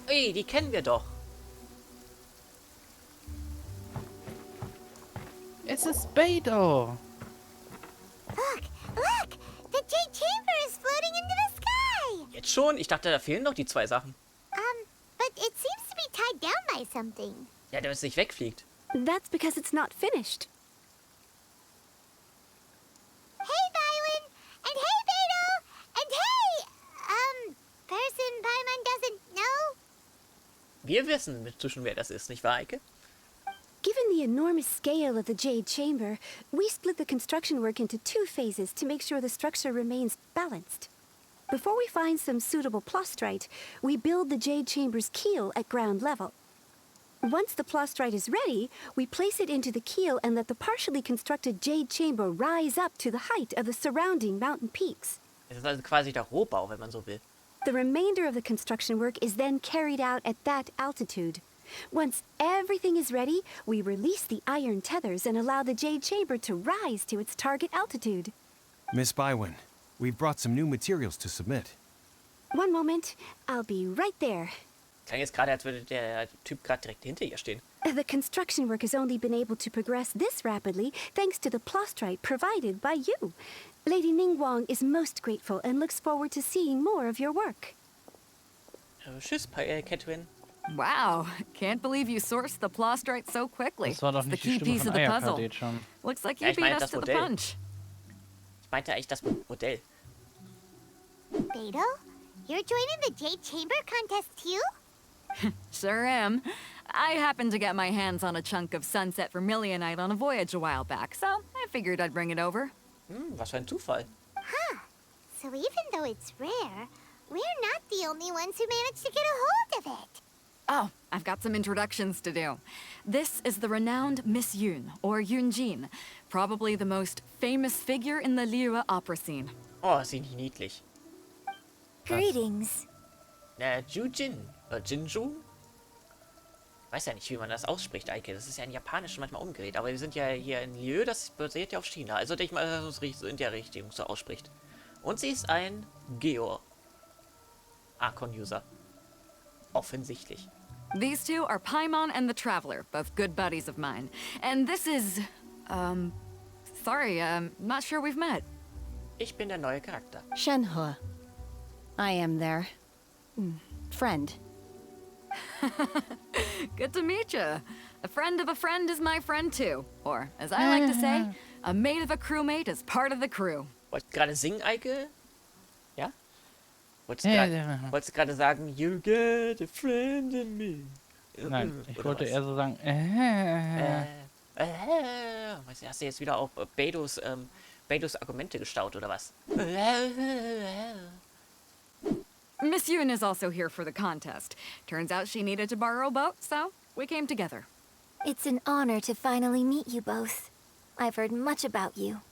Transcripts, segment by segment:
Ey, die kennen wir doch. Es ist Beidou. Look! The Jade Chamber is floating into the sky! Jetzt schon? Ich dachte, da fehlen noch die 2 Sachen. But it seems to be tied down by something. Ja, damit es nicht wegfliegt. That's because it's not finished. Hey, Violin! And hey, Beidou! And hey! Person Paimon doesn't know? Wir wissen inzwischen, wer das ist, nicht wahr, Eike? Given the enormous scale of the Jade Chamber, we split the construction work into 2 phases to make sure the structure remains balanced. Before we find some suitable Plaustrit, we build the Jade Chamber's keel at ground level. Once the Plaustrit is ready, we place it into the keel and let the partially constructed Jade Chamber rise up to the height of the surrounding mountain peaks. Es ist also quasi der Rohbau, wenn man so will. The remainder of the construction work is then carried out at that altitude. Once everything is ready, we release the iron tethers and allow the Jade Chamber to rise to its target altitude. Miss Bywin, we've brought some new materials to submit. One moment, I'll be right there. Klang jetzt gerade, als würde der Typ gerade direkt hinter ihr stehen. The construction work has only been able to progress this rapidly thanks to the Plaustrit provided by you. Lady Ningguang is most grateful and looks forward to seeing more of your work. Tschüss, Catwin. Wow, can't believe you sourced the Plaustrit so quickly. Das war doch It's the nicht die key Stimme piece von of the puzzle. Eierkadet schon. Looks like Ja, you ich beat meine us das to the Modell. punch. Ich meinte eigentlich das Modell. Beidou? You're joining the Jade Chamber contest too? Sure am. I happened to get my hands on a chunk of sunset vermilionite on a voyage a while back, so I figured I'd bring it over. Was für ein Zufall. Huh. So even though it's rare, we're not the only ones who managed to get a hold of it. Oh, I've got some introductions to do. This is the renowned Miss Yun, or Yunjin, probably the most famous figure in the Liyue opera scene. Oh, ist sie nicht niedlich. Greetings. Jujin. Oder Jinju? Weiß ja nicht, wie man das ausspricht, Eike. Das ist ja in Japanisch manchmal umgedreht. Aber wir sind ja hier in Liyue, das basiert ja auf China. Also denke ich mal, dass es so in der Richtung so ausspricht. Und sie ist ein Archon-User. Offensichtlich. These two are Paimon and the Traveler, both good buddies of mine. And this is, sorry, not sure we've met. Ich bin der neue Charakter. Shenhe. I am their friend. Good to meet you. A friend of a friend is my friend too. Or, as I like to say, a mate of a crewmate is part of the crew. Wolltest du gerade singen, Eike? Ja? Wolltest du gerade sagen, you get a friend in me? Nein, ich Oder wollte was? eher so sagen, Hast du jetzt wieder auf Beidous Argumente gestaut, oder was? Miss Yun is also here for the contest. Turns out she needed to borrow a boat, so we came together. It's an honor to finally meet you both. I've heard much about you.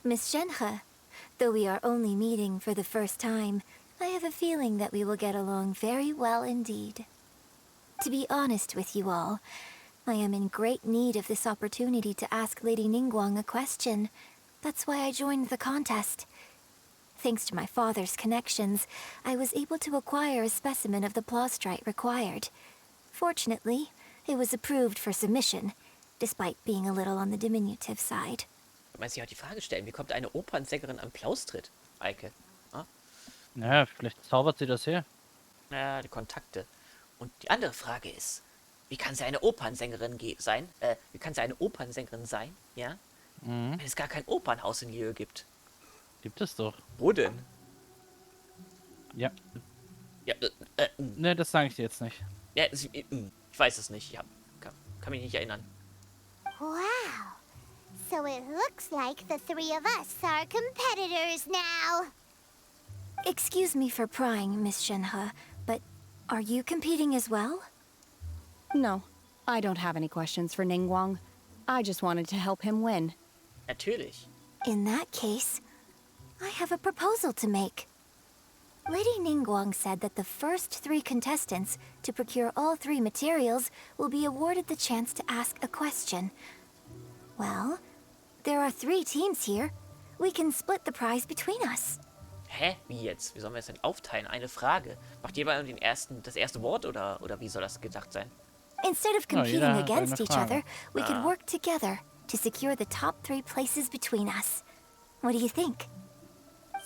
Miss Shenhe, though we are only meeting for the first time, I have a feeling that we will get along very well indeed. To be honest with you all, I am in great need of this opportunity to ask Lady Ningguang a question. That's why I joined the contest. Thanks to my father's connections, I was able to acquire a specimen of the Plaustrit required. Fortunately, it was approved for submission, despite being a little on the diminutive side. Du meinst, ich auch die Frage stellen, wie kommt eine Opernsängerin an Plaustrit, Eike? naja, vielleicht zaubert sie das her. Ja, die Kontakte. Und die andere Frage ist, wie kann sie eine Opernsängerin sein? Wie kann sie eine Opernsängerin sein, ja? Wenn es gar kein Opernhaus in Liyue gibt. Gibt es doch. Wo denn? Ja. Ja, Ne, das sage ich dir jetzt nicht. ja ich weiß es nicht. Ja, kann mich nicht erinnern. Wow. So it looks like the three of us are competitors now. Excuse me for prying, Miss Shenhe, but are you competing as well? No, I don't have any questions for Ningguang. I just wanted to help him win. Natürlich. In that case, I have a proposal to make. Lady Ningguang said that the first 3 contestants to procure all 3 materials will be awarded the chance to ask a question. Well, there are 3 teams here. We can split the prize between us. Hä? Wie jetzt? Wie sollen wir es denn aufteilen? Eine Frage. Macht jeder das erste Wort oder wie soll das gedacht sein? Instead of competing jeder hat against eine each Frage. other, we could work together to secure the top 3 places between us. What do you think?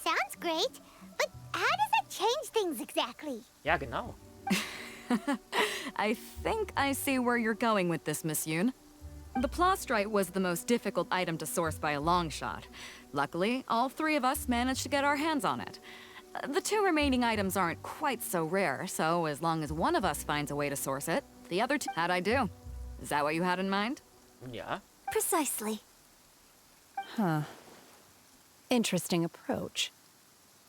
Sounds great, but how does that change things exactly? Ja, genau. I think I see where you're going with this, Miss Yoon. The Plaustrit was the most difficult item to source by a long shot. Luckily, all 3 of us managed to get our hands on it. The 2 remaining items aren't quite so rare, so as long as one of us finds a way to source it, the other 2... How'd I do? Is that what you had in mind? Ja. Precisely. Interesting approach.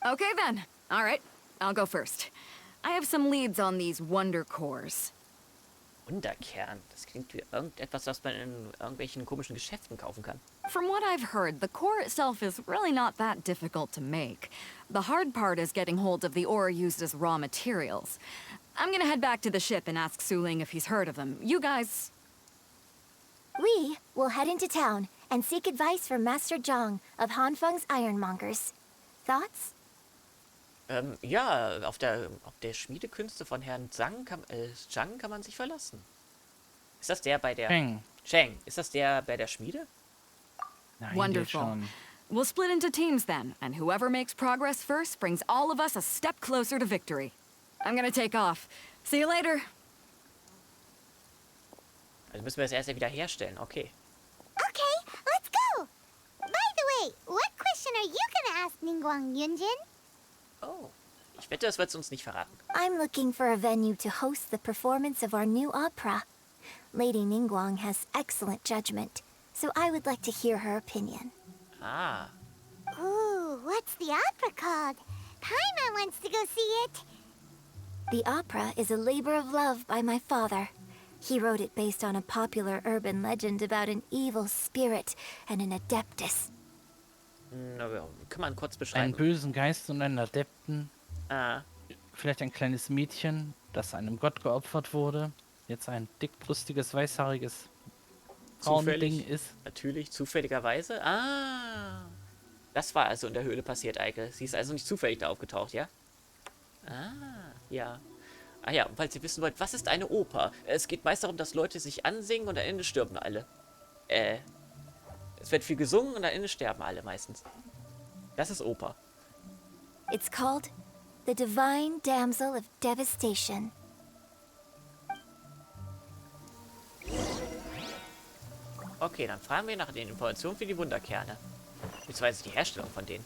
Okay then. All right, I'll go first. I have some leads on these wonder cores. Wunderkern. Das klingt wie irgendetwas, was man in irgendwelchen komischen Geschäften kaufen kann. From what I've heard, the core itself is really not that difficult to make. The hard part is getting hold of the ore used as raw materials. I'm gonna head back to the ship and ask Su-Ling if he's heard of them. You guys... We will head into town and seek advice from Master Zhang of Hanfeng's Ironmongers. Thoughts? Ja, auf der Schmiedekünste von Herrn Zhang kann man sich verlassen. Ist das der bei der... Cheng. Ist das der bei der Schmiede? Nein, Wonderful. schon. We'll split into teams then, and whoever makes progress first brings all of us a step closer to victory. I'm gonna take off. See you later. Also müssen wir das erst wieder herstellen, okay. Okay, let's go! By the way, what question are you gonna ask Ningguang Yunjin? Oh, ich wette, das wird sie uns nicht verraten. I'm looking for a venue to host the performance of our new opera. Lady Ningguang has excellent judgment, so I would like to hear her opinion. Ah, Ooh, what's the opera called? Paimon wants to go see it. The opera is a labor of love by my father. He wrote it based on a popular urban legend about an evil spirit and an adeptus. na, kann man kurz Einen beschreiben. bösen Geist und einen Adepten. Ah, Vielleicht ein kleines Mädchen, das einem Gott geopfert wurde. Jetzt ein dickbrüstiges, weißhaariges Frauending ist. natürlich, zufälligerweise. Ah, das war also in der Höhle passiert, Eike. Sie ist also nicht zufällig da aufgetaucht, ja? Ah, ja. Ah ja, und falls ihr wissen wollt, was ist eine Oper? Es geht meist darum, dass Leute sich ansingen und am Ende sterben alle. Es wird viel gesungen und am Ende sterben alle meistens. Das ist Oper. It's called The Divine Damsel of Devastation. Okay, dann fragen wir nach den Informationen für die Wunderkerne. Beziehungsweise die Herstellung von denen.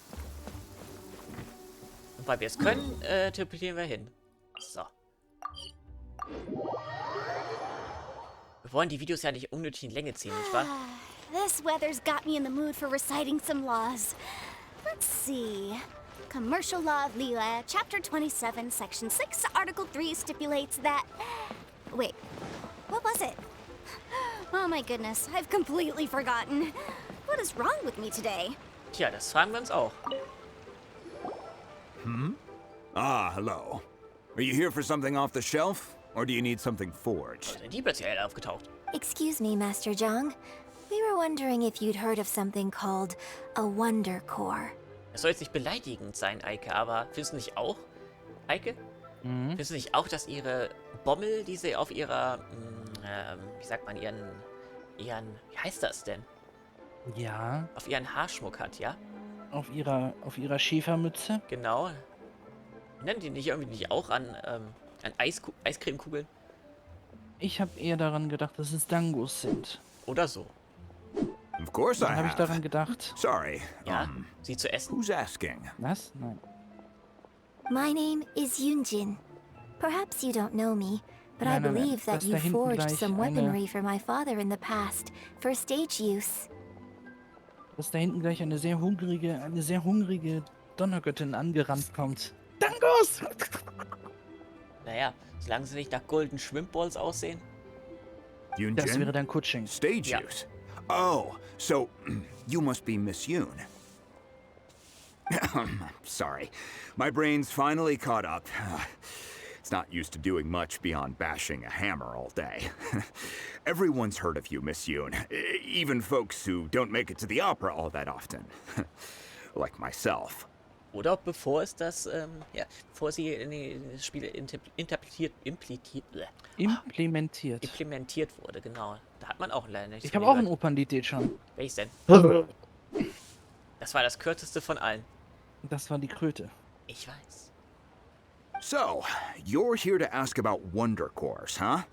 Und weil wir es können, teleportieren wir hin. So. Wir wollen die Videos ja nicht unnötig in Länge ziehen, nicht wahr? This weather's got me in the mood for reciting some laws. Let's see. Commercial Law of Lila, Chapter 27, Section 6, Article 3 stipulates that... Wait, what was it? Oh my goodness, I've completely forgotten. What is wrong with me today? Tja, das fragen wir uns auch. Ah, hello. Are you here for something off the shelf? Or do you need something forged? Sind die plötzlich alle aufgetaucht? Excuse me, Master Zhang. We were wondering if you'd heard of something called a Wonder Core. Das soll jetzt nicht beleidigend sein, Eike, aber findest du nicht auch, Eike? Findest du nicht auch, dass ihre Bommel, die sie auf ihrer, wie sagt man, ihren, wie heißt das denn? Ja, Auf ihren Haarschmuck hat, ja? auf ihrer Schäfermütze. Genau. Nennen die nicht irgendwie nicht auch an Eiscremekugeln? Ich habe eher daran gedacht, dass es Dangos sind. Oder so. Of course I Dann habe ich have. daran gedacht. Sorry. Ja, sie zu essen? Who's asking? Was? Nein. My name is Yunjin. Perhaps you don't know me, but I Nein, nein, nein. believe that Das da you hinten forged gleich some eine- weaponry for my father in the past for stage use. Dass da hinten gleich eine sehr hungrige Donnergöttin angerannt kommt. Dangos! Naja, solange sie nicht nach Golden Schwimmballs aussehen. Das Yunjin? wäre dann Kutsching. Stage Yeah. use. Oh, so you must be Miss Yoon. Sorry. My brain's finally caught up. It's not used to doing much beyond bashing a hammer all day. Everyone's heard of you, Miss Yoon. Even folks who don't make it to the opera all that often. Like myself. Oder bevor es das, bevor sie in das Spiel implementiert wurde, genau. Da hat man auch leider nicht. Ich habe auch ein Opernlied jetzt schon. Welches denn? Das war das kürzeste von allen. Das war die Kröte. Ich weiß. So, you're here to ask about Wunderkors, huh?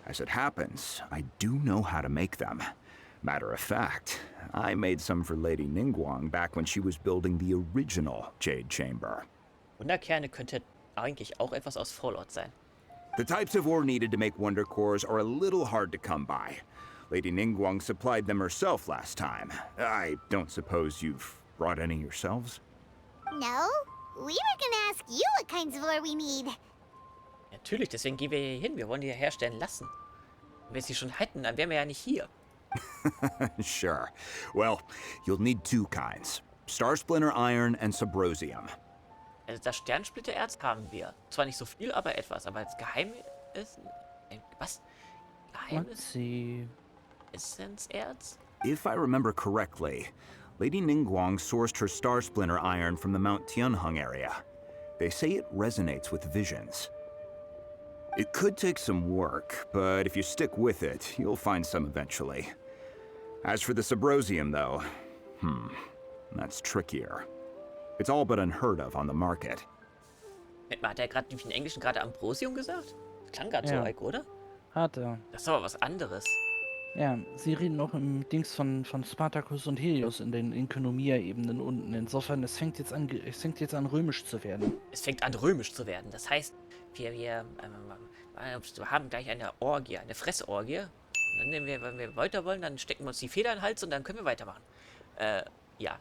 As it happens, I do know how to make them. Matter of fact, I made some for Lady Ningguang back when she was building the original Jade Chamber. Wunderkerne könnte eigentlich auch etwas aus Fallout sein. The types of ore needed to make Wunderkors are a little hard to come by. Lady Ningguang supplied them herself last time. I don't suppose you've brought any yourselves? No? We were gonna ask you what kinds of ore we need. Natürlich, deswegen gehen wir hier hin. Wir wollen die herstellen lassen. Wenn wir sie schon hätten, dann wären wir ja nicht hier. Sure. Well, you'll need two kinds. Star Splinter Iron and Subrosium. Also das Sternsplittererz haben wir. Zwar nicht so viel, aber etwas. Aber als geheim ist... Was? Geheimes Essenzerz? If I remember correctly, Lady Ningguang sourced her Star Splinter Iron from the Mount Tianheng area. They say it resonates with visions. It could take some work, but if you stick with it, you'll find some eventually. As for the Subrosium, though, that's trickier. It's all but unheard of on the market. Hat er gerade im Englischen gerade Ambrosium gesagt? Das klang gerade so, Ja. Ike, oder? Hat er. Das ist aber was anderes. Ja, sie reden noch im Dings von Spartacus und Helios in den Inkonomia-Ebenen unten. Insofern, es fängt jetzt an römisch zu werden. Es fängt an römisch zu werden. Das heißt, wir haben gleich eine Orgie, eine Fressorgie. Und dann nehmen wir, wenn wir weiter wollen, dann stecken wir uns die Feder in den Hals und dann können wir weitermachen. Ja.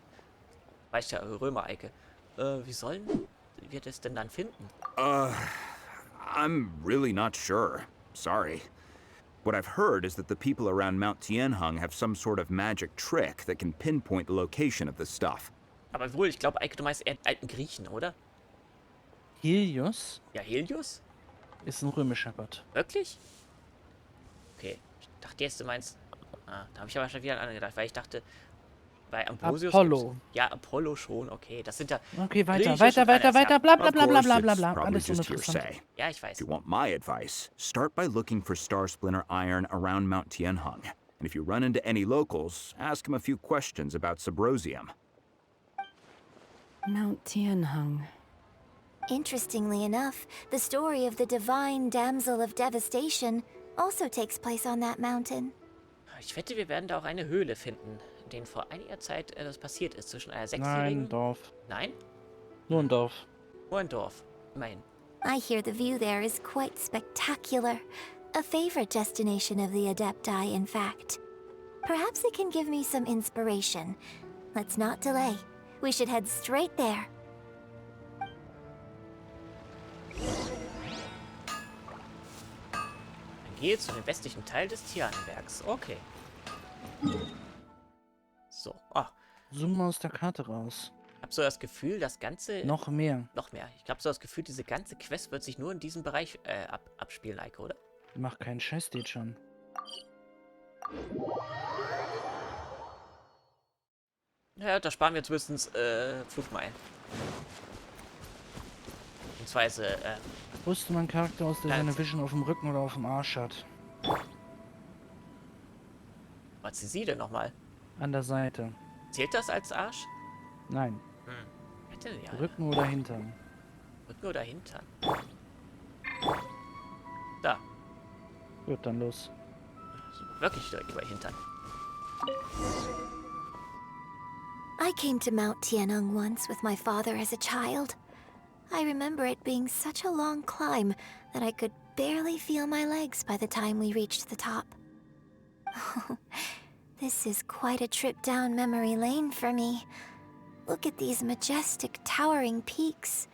Weißt ja, Römer-Eike. Wie sollen wir das denn dann finden? I'm really not sure. Sorry. What I've heard is that the people around Mount Tianheng have some sort of magic trick that can pinpoint the location of the stuff. Aber wohl, ich glaube, Eike, du meinst eher alten Griechen, oder? Helios Ja, Helios? ist ein römischer Gott. Wirklich? Okay. Ich dachte jetzt, du meinst... da habe ich aber schon wieder an anderen gedacht, weil ich dachte... Bei Ambrosius Apollo. Ja, Apollo schon, okay. Das sind ja... Okay, weiter, griechische bla bla bla bla Of bla course, bla bla it's bla. probably Alles just uninteressant. hearsay. Ja, ich weiß. If you want my advice, start by looking for Star Splinter Iron around Mount Tianheng. And if you run into any locals, ask them a few questions about Subrosium. Mount Tianheng. Interestingly enough, the story of the divine damsel of devastation also takes place on that mountain. Ich wette, wir werden da auch eine Höhle finden, in denen vor einiger Zeit das passiert ist, zwischen einer Nein, Sechsjährigen... ein Dorf. Nein? Nur ein Dorf. Nur ein Dorf. Immerhin. I hear the view there is quite spectacular. A favorite destination of the Adepti, in fact. Perhaps it can give me some inspiration. Let's not delay. We should head straight there. Dann gehe zu dem westlichen Teil des Tianenbergs. Okay. So. Zoom mal aus der Karte raus. Ich habe so das Gefühl, das Ganze... Noch mehr. Noch mehr. Ich habe so das Gefühl, diese ganze Quest wird sich nur in diesem Bereich abspielen, Eike, oder? Mach keinen Scheiß, steht schon. Ja, da sparen wir zumindest Flugmeilen. Beziehungsweise, Wusste mein Charakter aus, der seine Vision auf dem Rücken oder auf dem Arsch hat? was ist sie denn nochmal? An der Seite. Zählt das als Arsch? Nein. Hätte ja. Rücken oder Hintern? Rücken oder Hintern? Da. Gut, dann los. Wirklich direkt über Hintern. I came to Mount Tianheng once with my father as a child. I remember it being such a long climb that I could barely feel my legs by the time we reached the top. This is quite a trip down memory lane for me. Look at these majestic towering peaks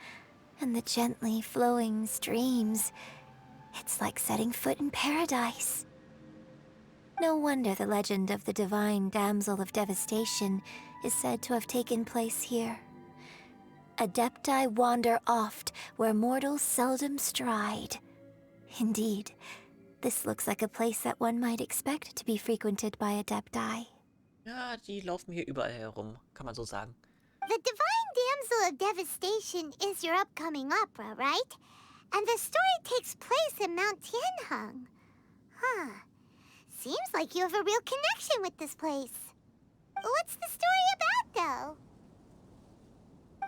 and the gently flowing streams. It's like setting foot in paradise. No wonder the legend of the divine damsel of devastation is said to have taken place here. Adepti wander oft where mortals seldom stride. Indeed, this looks like a place that one might expect to be frequented by Adepti. Ja, die laufen hier überall herum, kann man so sagen. The divine Damsel of Devastation is your upcoming opera, right? And the story takes place in Mount Tianheng. Huh. Seems like you have a real connection with this place. What's the story about,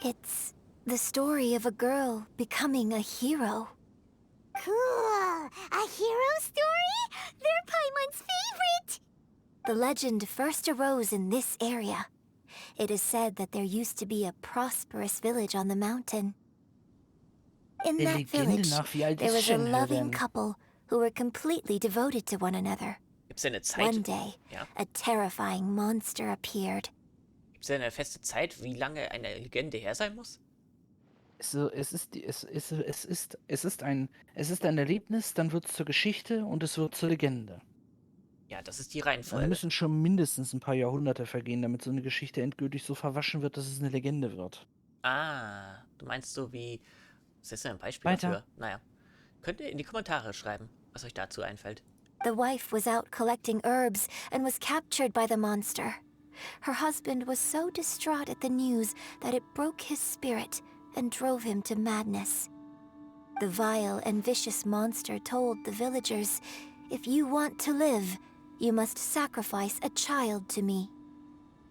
though? It's the story of a girl becoming a hero. Cool. A hero story? They're Paimon's favorite. The legend first arose in this area. It is said that there used to be a prosperous village on the mountain. In Der that Legende village, nach, wie alt there ist was a Shenhe loving denn? couple who were completely devoted to one another. Gibt's denn eine Zeit? One day, Ja. a terrifying monster appeared. Gibt's denn eine feste Zeit, wie lange eine Legende her sein muss? So, es ist ein Erlebnis, dann wird es zur Geschichte und es wird zur Legende. Ja, das ist die Da Reihenfolge. müssen schon mindestens ein paar Jahrhunderte vergehen, damit so eine Geschichte endgültig so verwaschen wird, dass es eine Legende wird. Ah, du meinst so wie... Was ist denn ein Beispiel Weiter. dafür? Naja. Könnt ihr in die Kommentare schreiben, was euch dazu einfällt. The wife was out collecting herbs and was captured by the monster. Her husband was so distraught at the news that it broke his spirit and drove him to madness. The vile and vicious monster told the villagers, "If you want to live, you must sacrifice a child to me."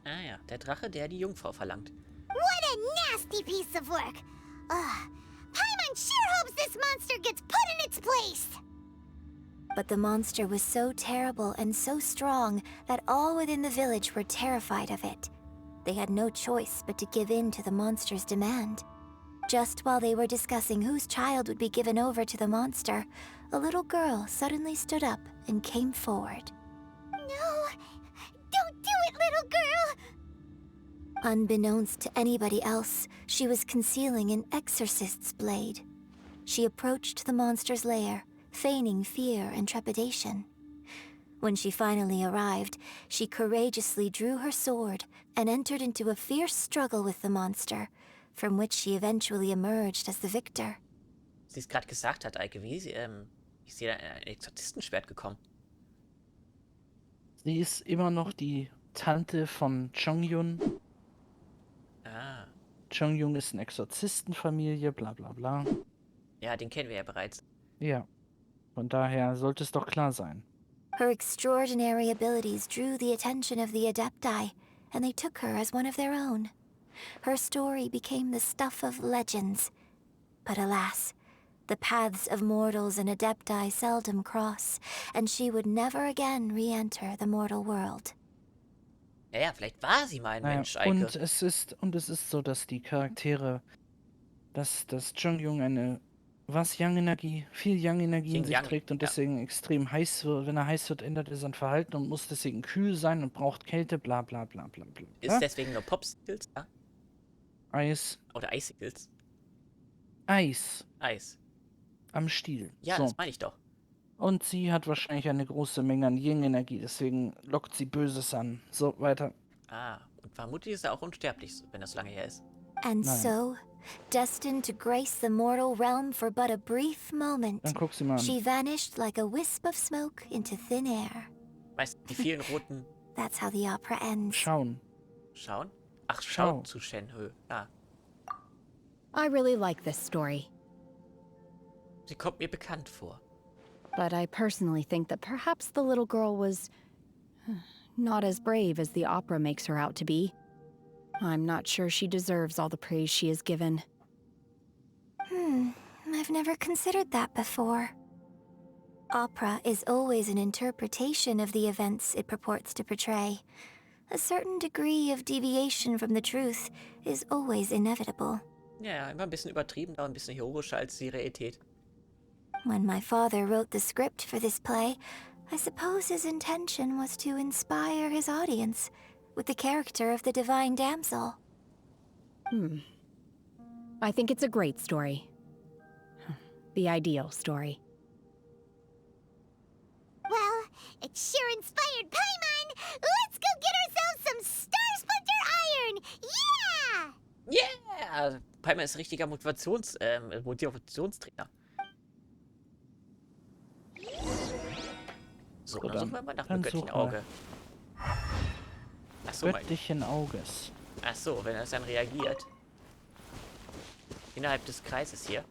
Ah ja, der Drache, der die Jungfrau verlangt. What a nasty piece of work. Ugh. Paimon sure hopes this monster gets put in its place. But the monster was so terrible and so strong that all within the village were terrified of it. They had no choice but to give in to the monster's demand. Just while they were discussing whose child would be given over to the monster, a little girl suddenly stood up and came forward. No, don't do it, little girl. Unbeknownst to anybody else, she was concealing an exorcist's blade. She approached the monster's lair, feigning fear and trepidation. When she finally arrived, she courageously drew her sword and entered into a fierce struggle with the monster, from which she eventually emerged as the victor. Sie es gerade gesagt hat, Eike, wie ist sie da in ein Exorzistenschwert gekommen? Sie ist immer noch die Tante von Chongyun. Ah, Chongyun ist eine Exorzistenfamilie, bla bla bla. ja, den kennen wir ja bereits. Ja, von daher sollte es doch klar sein. Her extraordinary abilities drew the attention of the Adepti, and they took her as one of their own. Her story became the stuff of legends. But alas, the paths of mortals and Adepti seldom cross, and she would never again re-enter the mortal world. Ja, vielleicht war sie mal ein Naja, Mensch, Eike. und es ist so, dass die Charaktere, dass Chongyun eine viel Yang-Energie in Viel sich Yang, trägt und ja. deswegen extrem heiß wird. Wenn er heiß wird, ändert er sein Verhalten und muss deswegen kühl sein und braucht Kälte, bla bla bla bla bla. Ist deswegen nur Popsicles, ja? Eis, Oder Icicles? Eis Eis. am Stiel. Ja, so. das meine ich doch. Und sie hat wahrscheinlich eine große Menge an Yang-Energie, deswegen lockt sie Böses an. So, weiter. Ah, und vermutlich ist er auch unsterblich, wenn das so lange her ist. And Nein. so, destined to grace the mortal realm for but a brief moment, Dann guck sie mal an. she vanished like a wisp of smoke into thin air. Weißt du, die vielen roten That's how the opera ends. Schauen. Schauen? Ach, Schau. schauen zu Shenhe. Ja, I really like this story, sie kommt mir bekannt vor. but I personally think that perhaps the little girl was not as brave as the opera makes her out to be. I'm not sure she deserves all the praise she is given. I've never considered that before. Opera is always an interpretation of the events it purports to portray. A certain degree of deviation from the truth is always inevitable. Ja, immer ein bisschen übertrieben, aber ein bisschen heroischer als die Realität. When my father wrote the script for this play, I suppose his intention was to inspire his audience with the character of the divine damsel. I think it's a great story. The ideal story. Well, it sure inspired Paimon. Let's go get ourselves some Star Splinter Iron. Yeah! Yeah! Paimon ist richtiger Motivationstrainer. So, Gut, dann suchen wir mal nach dann dem göttlichen such mal. Auge. Achso, Göttlichen Auges. Achso, wenn er es dann reagiert. innerhalb des Kreises hier.